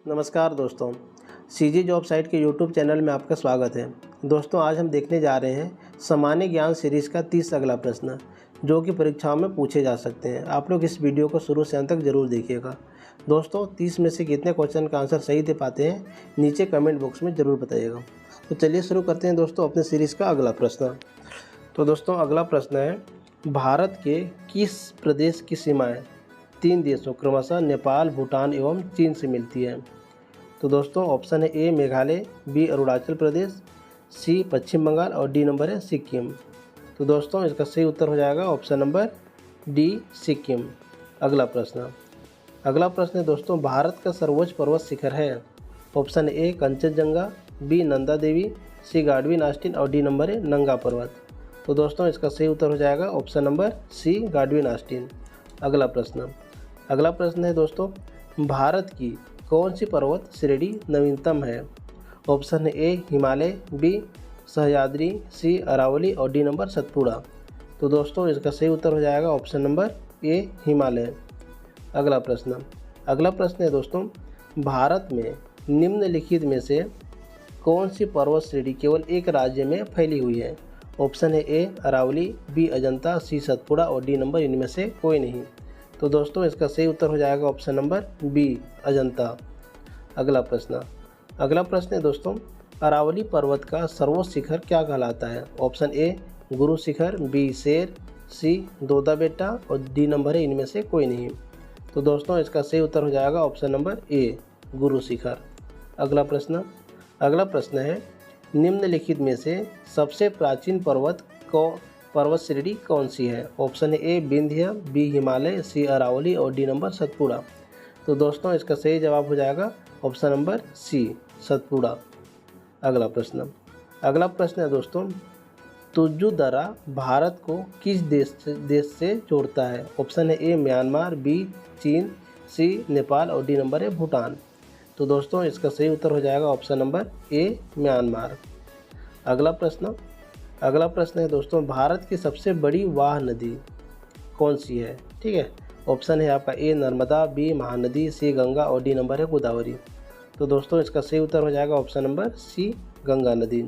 नमस्कार दोस्तों, CG job site के यूट्यूब चैनल में आपका स्वागत है। दोस्तों, आज हम देखने जा रहे हैं सामान्य ज्ञान सीरीज़ का 30 अगला प्रश्न, जो कि परीक्षाओं में पूछे जा सकते हैं। आप लोग इस वीडियो को शुरू से अंत तक जरूर देखिएगा। दोस्तों, 30 में से कितने क्वेश्चन का आंसर सही दे पाते हैं, नीचे कमेंट बॉक्स में ज़रूर बताइएगा। तो चलिए शुरू करते हैं दोस्तों अपने सीरीज़ का अगला प्रश्न। तो दोस्तों, अगला प्रश्न है, भारत के किस प्रदेश की सीमाएँ 3 देशों क्रमशः नेपाल, भूटान एवं चीन से मिलती है? तो दोस्तों, ऑप्शन है ए मेघालय, बी अरुणाचल प्रदेश, सी पश्चिम बंगाल और डी नंबर है सिक्किम। तो दोस्तों, इसका सही उत्तर हो जाएगा ऑप्शन नंबर डी सिक्किम। अगला प्रश्न है दोस्तों, भारत का सर्वोच्च पर्वत शिखर है? Option A Kanchenjunga, B Nanda Devi, C Godwin Austen और डी नंबर है नंगा पर्वत। तो दोस्तों, इसका सही उत्तर हो जाएगा option number C Godwin Austen. अगला प्रश्न है दोस्तों, भारत की कौन सी पर्वत श्रेणी नवीनतम है? ऑप्शन है ए हिमालय, बी सह्याद्री, सी अरावली और डी नंबर सतपुड़ा। तो दोस्तों, इसका सही उत्तर हो जाएगा ऑप्शन नंबर ए हिमालय। अगला प्रश्न है दोस्तों, भारत में निम्नलिखित में से कौन सी पर्वत श्रेणी केवल एक राज्य में फैली हुई है? ऑप्शन है ए अरावली, बी अजंता, सी सतपुड़ा और डी नंबर इनमें से कोई नहीं। तो दोस्तों, इसका सही उत्तर हो जाएगा ऑप्शन नंबर बी अजंता। अगला प्रश्न है दोस्तों, अरावली पर्वत का सर्वोच्च शिखर क्या कहलाता है? ऑप्शन ए गुरु शिखर, बी शेर, सी दोदा बेटा और डी नंबर है इनमें से कोई नहीं। तो दोस्तों, इसका सही उत्तर हो जाएगा option number A Guru Shikhar. अगला प्रश्न है, निम्नलिखित में से सबसे प्राचीन पर्वत श्रेणी कौन सी है? Option A Vindhya, B Himalaya, C Aravalli और डी नंबर सतपुड़ा। तो दोस्तों, इसका सही जवाब हो जाएगा ऑप्शन नंबर सी सतपुड़ा। अगला प्रश्न है दोस्तों, तुज्जु दर्रा भारत को किस देश से जोड़ता है? ऑप्शन है ए म्यांमार, बी चीन, सी नेपाल और डी नंबर है भूटान। तो दोस्तों, इसका सही उत्तर हो जाएगा ऑप्शन नंबर ए म्यांमार। अगला प्रश्न है दोस्तों, भारत की सबसे बड़ी वाह नदी कौन सी है? ठीक है, ऑप्शन है आपका ए नर्मदा, बी महानदी, सी गंगा और डी नंबर है गोदावरी। तो दोस्तों, इसका सही उत्तर हो जाएगा ऑप्शन नंबर सी गंगा नदी।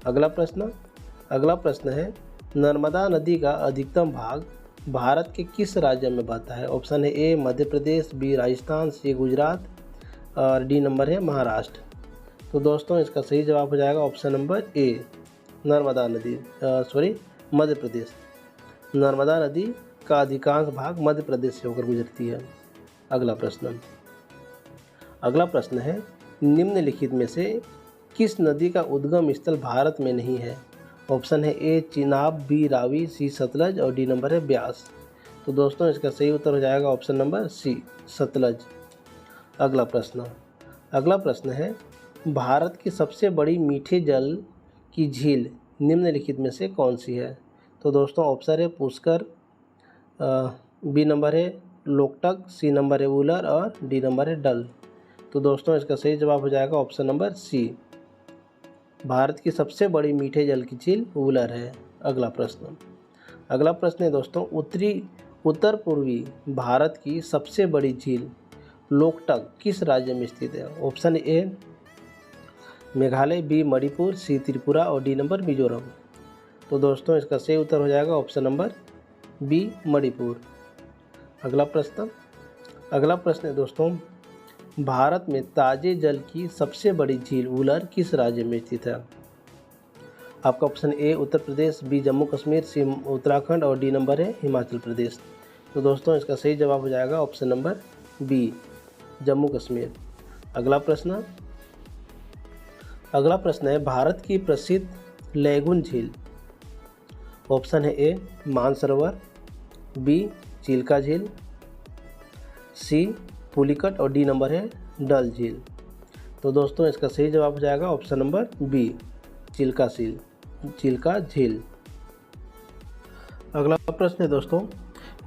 अगला प्रश्न है, नर्मदा नदी का अधिकतम भाग भारत के किस राज्य में बहता है? ऑप्शन है ए मध्य प्रदेश, बी राजस्थान, सी गुजरात और डी नंबर है महाराष्ट्र। तो दोस्तों, इसका सही जवाब हो जाएगा option number A Madhya Pradesh. Narmada नदी का अधिकांश भाग मध्य प्रदेश से होकर गुजरती है। अगला प्रश्न है, निम्नलिखित में से किस नदी का उद्गम स्थल भारत में नहीं है? ऑप्शन है ए चिनाब, बी रावी, सी सतलज और डी नंबर है ब्यास। तो दोस्तों, इसका सही उत्तर हो जाएगा ऑप्शन नंबर सी सतलज। अगला प्रश्न है, भारत की सबसे बड़ी मीठे जल की झील निम्नलिखित में से कौन सी है? तो दोस्तों, ऑप्शन है पुष्कर, बी नंबर है लोकटक, सी नंबर है वुलर और डी नंबर है डल। तो दोस्तों, इसका सही जवाब हो जाएगा ऑप्शन नंबर सी, भारत की सबसे बड़ी मीठे जल की झील वुलर है। अगला प्रश्न है दोस्तों, उत्तर पूर्वी भारत की सबसे बड़ी झील लोकटक किस राज्य में स्थित है? Option A Meghalaya, B Manipur, C Tripura और डी नंबर मिजोरम। तो दोस्तों, इसका सही उत्तर हो जाएगा ऑप्शन नंबर बी मणिपुर। अगला प्रश्न है दोस्तों, भारत में ताजे जल की सबसे बड़ी झील वुलर किस राज्य में स्थित है? आपका option A Uttar Pradesh, B Jammu Kashmir, C Uttarakhand और डी नंबर है हिमाचल प्रदेश। तो दोस्तों, इसका सही जवाब हो जाएगा option number B Jammu Kashmir. अगला प्रश्न है, भारत की प्रसिद्ध लैगून झील। ऑप्शन है ए मानसरोवर, बी चिल्का झील, सी पुलिकट और डी नंबर है डल झील। तो दोस्तों, इसका सही जवाब हो जाएगा ऑप्शन नंबर बी चिल्का झील। अगला प्रश्न है दोस्तों,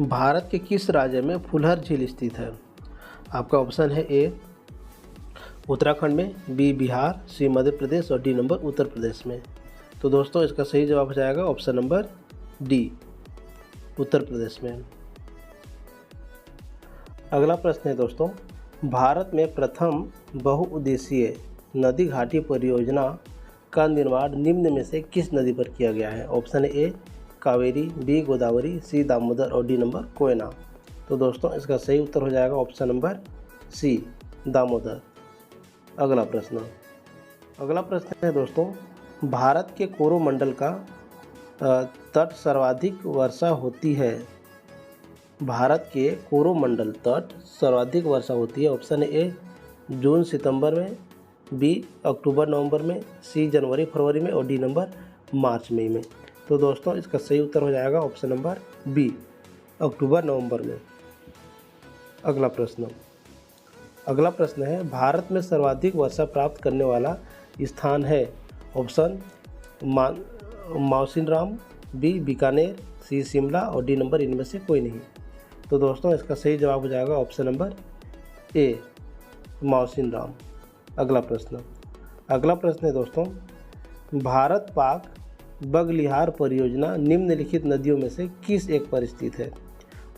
भारत के किस राज्य में फुलहर झील स्थित है? आपका ऑप्शन है ए उत्तराखंड में, बी बिहार, सी मध्य प्रदेश और डी नंबर उत्तर प्रदेश में। तो दोस्तों, इसका सही जवाब हो जाएगा option number D Uttar Pradesh में। अगला प्रश्न है दोस्तों, भारत में प्रथम बहुउद्देशीय नदी घाटी परियोजना का निर्माण निम्न में से किस नदी पर किया गया है? Option A Kaveri, B Godavari, C Damodar और डी नंबर कोयना। तो दोस्तों इसका सही उत्तर हो जाएगा ऑप्शन नंबर सी दामोदर। अगला प्रश्न है दोस्तों, भारत के कोरोमंडल का तट सर्वाधिक वर्षा होती है। भारत के कोरोमंडल तट सर्वाधिक वर्षा होती है। ऑप्शन ए जून सितंबर में, बी अक्टूबर नवंबर में, सी जनवरी फरवरी में और डी नंबर मार्च मई में। तो दोस्तों इसका सही उत्तर हो जाएगा ऑप्शन नंबर बी अक्टूबर नवंबर में। अगला प्रश्न है, भारत में सर्वाधिक वर्षा प्राप्त करने वाला स्थान है। ऑप्शन मौसिनराम, बी बीकानेर, सी शिमला और डी नंबर इनमें से कोई नहीं। तो दोस्तों इसका सही जवाब हो जाएगा ऑप्शन नंबर ए मौसिनराम। अगला प्रश्न है दोस्तों, भारत पाक बगलिहार परियोजना निम्नलिखित नदियों में से किस एक पर स्थित है?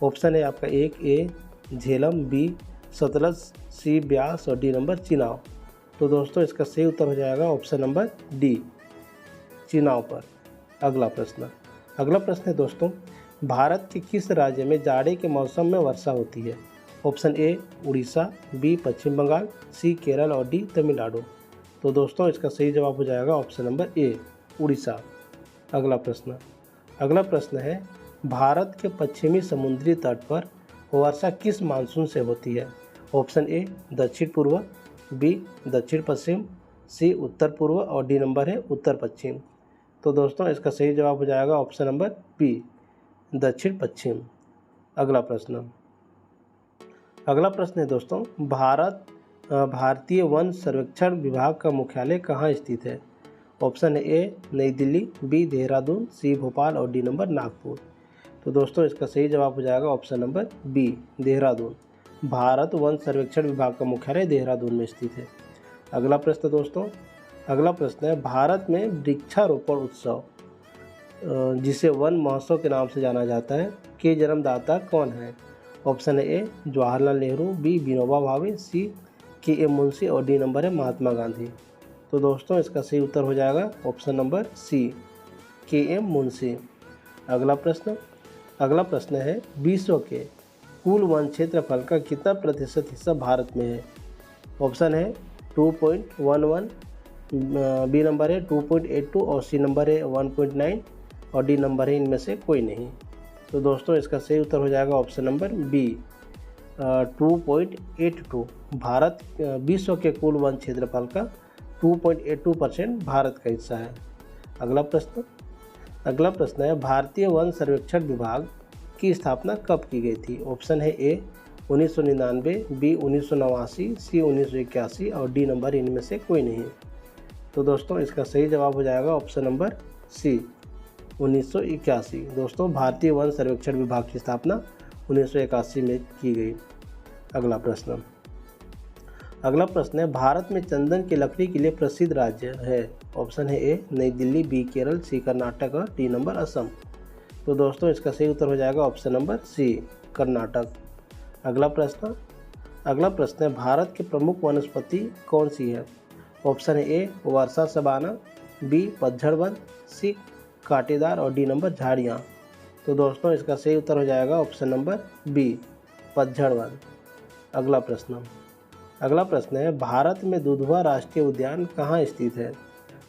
ऑप्शन है आपका एक ए झेलम, बी सतलज, सी ब्यास और डी नंबर चिनाब। तो दोस्तों इसका सही उत्तर हो जाएगा ऑप्शन नंबर डी चिनाब पर। अगला प्रश्न है दोस्तों, भारत के किस राज्य में जाड़े के मौसम में वर्षा होती है? ऑप्शन ए उड़ीसा, बी पश्चिम बंगाल, सी केरल और डी तमिलनाडु। तो दोस्तों इसका सही जवाब हो जाएगा ऑप्शन नंबर ए उड़ीसा। अगला प्रश्न है, भारत के पश्चिमी समुद्री तट पर वर्षा किस मानसून से होती है? ऑप्शन ए दक्षिण पूर्व, बी दक्षिण पश्चिम, सी उत्तर पूर्व और डी नंबर है उत्तर पश्चिम। तो दोस्तों इसका सही जवाब हो जाएगा ऑप्शन नंबर बी दक्षिण पश्चिम। अगला प्रश्न है दोस्तों, भारतीय वन सर्वेक्षण विभाग का मुख्यालय कहाँ स्थित है? ऑप्शन ए नई दिल्ली, बी देहरादून, सी भोपाल और डी नंबर नागपुर। तो दोस्तों इसका सही जवाब हो जाएगा option number B Dehradun. Bharat वन सर्वेक्षण विभाग का मुख्यालय देहरादून में स्थित है। अगला प्रश्न है, भारत में वृक्षारोपण उत्सव जिसे वन महोत्सव के नाम से जाना जाता है के जन्मदाता कौन है? Option A Jawaharlal Nehru, B Vinoba Bhave, C के एम मुंशी और डी नंबर है महात्मा गांधी। तो दोस्तों इसका सही उत्तर हो जाएगा ऑप्शन नंबर सी के एम मुंशी। अगला प्रश्न है, विश्व के कुल वन क्षेत्रफल का कितना प्रतिशत हिस्सा भारत में है? ऑप्शन है 2.11, बी नंबर है 2.82 और सी नंबर है 1.9 और डी नंबर है इनमें से कोई नहीं। तो दोस्तों इसका सही उत्तर हो जाएगा ऑप्शन नंबर बी 2.82। भारत विश्व के कुल वन क्षेत्रफल का 2.82% भारत का हिस्सा है। अगला प्रश्न है, भारतीय वन सर्वेक्षण विभाग की स्थापना कब की गई थी? ऑप्शन है ए 1999, बी 1989, सी 1981 और डी नंबर इनमें से कोई नहीं। तो दोस्तों इसका सही जवाब हो जाएगा ऑप्शन नंबर सी 1981। दोस्तों भारतीय वन सर्वेक्षण विभाग की स्थापना 1981 में की गई। अगला प्रश्न है, भारत में चंदन की लकड़ी के लिए प्रसिद्ध राज्य है। ऑप्शन है ए नई दिल्ली, बी केरल, सी कर्नाटक और डी नंबर असम। तो दोस्तों इसका सही उत्तर हो जाएगा ऑप्शन नंबर सी कर्नाटक। अगला प्रश्न है, भारत की प्रमुख वनस्पति कौन सी है? ऑप्शन है ए वर्षा सबाना, बी पतझड़ वन, सी कांटेदार और डी नंबर झाड़ियाँ। तो दोस्तों इसका सही उत्तर हो जाएगा ऑप्शन नंबर बी पतझड़ वन। अगला प्रश्न है, भारत में दुधवा राष्ट्रीय उद्यान कहाँ स्थित है?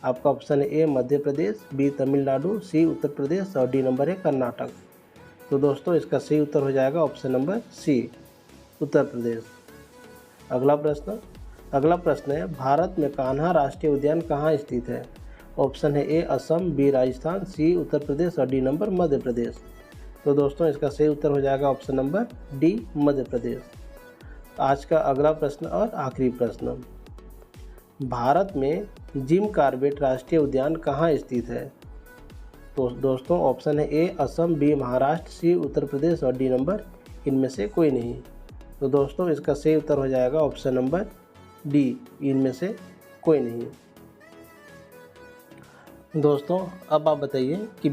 आपका ऑप्शन है ए मध्य प्रदेश, बी तमिलनाडु, सी उत्तर प्रदेश और डी नंबर है कर्नाटक। तो दोस्तों इसका सही उत्तर हो जाएगा ऑप्शन नंबर सी उत्तर प्रदेश। अगला प्रश्न है, भारत में कान्हा राष्ट्रीय उद्यान कहाँ स्थित है? ऑप्शन है ए असम, बी राजस्थान, सी उत्तर प्रदेश और डी नंबर मध्य प्रदेश। तो दोस्तों इसका सही उत्तर हो जाएगा option number D Madhya Pradesh. आज का अगला प्रश्न और आखिरी प्रश्न, भारत में जिम कॉर्बेट राष्ट्रीय उद्यान कहाँ स्थित है? तो दोस्तों ऑप्शन है ए असम, बी महाराष्ट्र, सी उत्तर प्रदेश और डी नंबर इनमें से कोई नहीं। तो दोस्तों इसका सही उत्तर हो जाएगा ऑप्शन नंबर डी इनमें से कोई नहीं। दोस्तों अब आप बताइए कि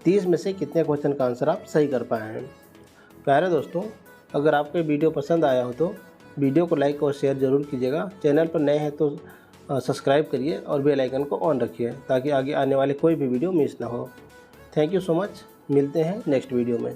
30 में से कितने क्वेश्चन का आंसर आप सही कर पाए हैं। प्यारे दोस्तों, अगर आपको वीडियो पसंद आया हो तो वीडियो को लाइक और शेयर ज़रूर कीजिएगा। चैनल पर नए हैं तो सब्सक्राइब करिए और बेल आइकन को ऑन रखिए ताकि आगे आने वाले कोई भी वीडियो मिस ना हो। Thank you so much. मिलते हैं नेक्स्ट वीडियो में।